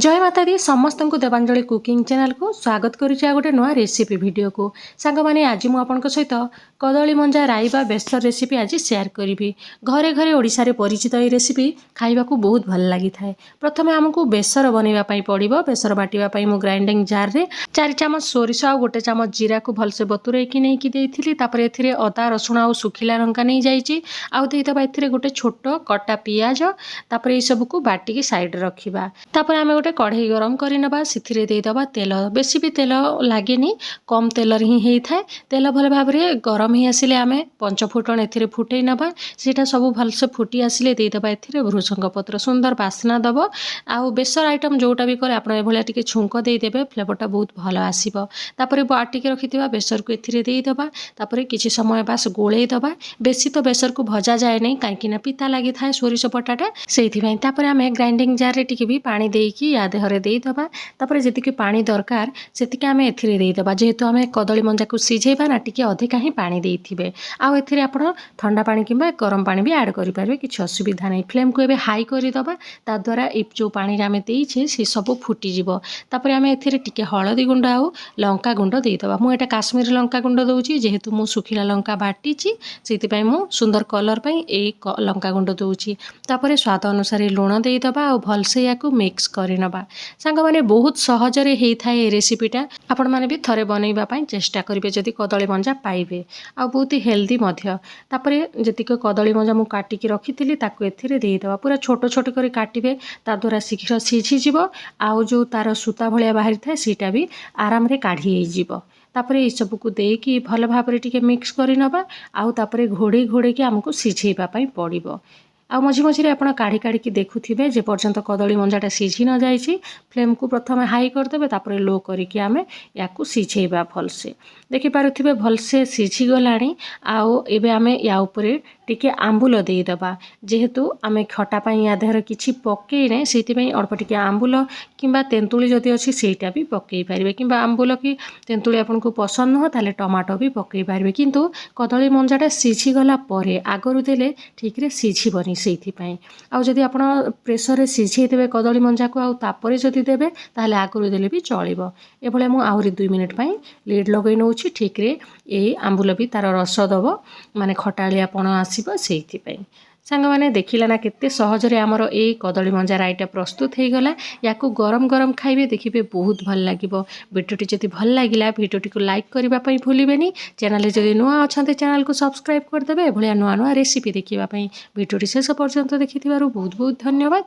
जय माता दी समस्त को देवांजलि कुकिंग चैनल को स्वागत करुच्ची आ गोटे नुआ रेसिपी वीडियो को सांग माने आज मु आपन सहित कदली मंजा राइबा बेसर रेसिपी आज शेयर करी। घरे घरे ओडिशा रे परिचित ये रेसिपी खाइबा को बहुत भल लगी थाए। प्रथमे हमको बेसर बनैबा पई पड़िबो। बेसर बाटिबा पई मु ग्राइंडिंग जार रे 4 चामच सोरिष आ गोटे चामच जीरा को भलसे बतुरै कि नै कि देइथिली। तापर एथिरे अदा रसुण आ सुखिला लंका नै जाईची आ देइतबा एथिरे गोटे छोट कटा पियाज। तापर ए सब को बाटी के साइड रखिबा। तापर आमे गोटे कढ़ई गरम कर नबा सिथिरे देइदबा तेल। बेसी भी तेल लागेनी, कम तेल ही हेई थाए। तेल भल भाव रे गरम ही आसिले आमे पंच फुटण एथिरे फुटै नबा। सेटा सब भलसे फुटी आसिले देइदबा एथिरे भृषंग पत्र सुंदर बास्ना दबो। आउ बेसर आइटम जोटा भी करे आपण एभलिया टिके छुंक देइ देबे, फ्लेवरटा बहुत भलो आसीबो। तापर बाटी के रखिथिबा बेसर को एथिरे देइदबा। तापर किछि समय बास गोळेइ दबा। बेसी तो बेसर को भजा जाए नै काहेकि ना पिता लागि थाए सोरिष पटाटा सेइथि पई। तापर आमे ग्राइंडिंग जार रे टिके भी पानी देइकी या देहरे देइदबा। तापर जेतिके पानी दरकार सेतिके आमे एथिरे देइदबा। जेहेतु आमे कदली मंजा को सिझेबा ना टिके अधिका ही पानी देइथिबे। आ एथिरे आपण ठंडा पानी किंबा गरम पानी भी ऐड करि पारबे, किछि असुविधा नै। फ्लेम को एबे हाई करि दबा। ता द्वारा ए जो पानी रे आमे देइछे से सब फुटी जिवो। तापर आमे एथिरे टिके हळदी गुंड आ लंका गुंड देइदबा। मु एटा काश्मीरी लंका गुंड दउची, जेहेतु मु सुखिला लंका बाटीची सेति पई मु सुंदर कलर पई ए लंका गुंड दउची। तापर स्वाद अनुसार लूण देइदबा आ भलसे याकू मिक्स करि नबा। सांग माने बहुत सहज रे हेई थाए रेसिपीटा। आपण माने भी थरे बनैबा पई चेष्टा करिवे जदि कदली मंजा पाइबे। आ बहुत हेल्दी मध्य। तापर जेतिके कदली मंजा मु काटी के रखिथिली ताकू एथिरे देइदबा। पूरा छोट छोट करी काटिबे, ता द्वारा शीघ्र सिझी जिवो। आउ जो तार सूता भलिया बाहरी थाए सीटा भी आराम रे काढी हेई जिवो। तापर ए सब को देकी भल भाबरे टिके मिक्स करि नबा। आउ तापर घोड़े घोड़े के हमको सिझेबा पई पड़िबो। आ मझी मझी आपण काढ़ी काढ़ी की देखुथिबे जे पर्यंत कदली मंजाटा सिझी न जाइछि। फ्लेम को प्रथमे हाई करदेबे, तापर लो करिकि आमे याकू सिझेबा भलसे। देखि पारुथिबे भलसे सिझी गलाणी। आउ एबे आमे या ऊपरे टिके आंबुल देइदबा। जेहेतु आमे खटा पई या देहर किछि पक्कै नै सेति पई अल्प टिके आंबुल किंबा तेंतुली जदि अछि सेटा भी पक्कै पारिबे। किंबा आंबुल की तेंतुली आपनको पसंद न ताले टमाटो भी पक्कै पारिबे। किंतु कदली मंजाटा सिझी गला परे आगरु देले ठीक रे सिझिबनी सेति पई। आउ जदि आपण प्रेशर रे सिझेइ देबे कदली मंजा को आउ तापरे जदि देबे ताले आगरु देले भी चलिबो। एभले मु आउरी 2 मिनिट पई लीड लगै नउछि। ठीक रे ए आंबुल भी तार रस दबो, माने खटालियापण आसीबो सेति पई। सांग माने देखिला ना केते सहज रे हमरो ए कदली मंजा राइटा प्रस्तुत हे गला। याकू गरम गरम खाइबे, देखिबे बहुत भल लागिबो। वीडियोटी जदि भल लागिला वीडियोटी को लाइक करिबा पई भूलिबेनी। चैनल रे जदि नुआ अछन्ते चैनल को सब्सक्राइब कर देबे। एभलिया नुआ नुआ रेसिपी देखिबा पई वीडियोटी शेष पर्यंत देखिथिबारु बहुत बहुत धन्यवाद।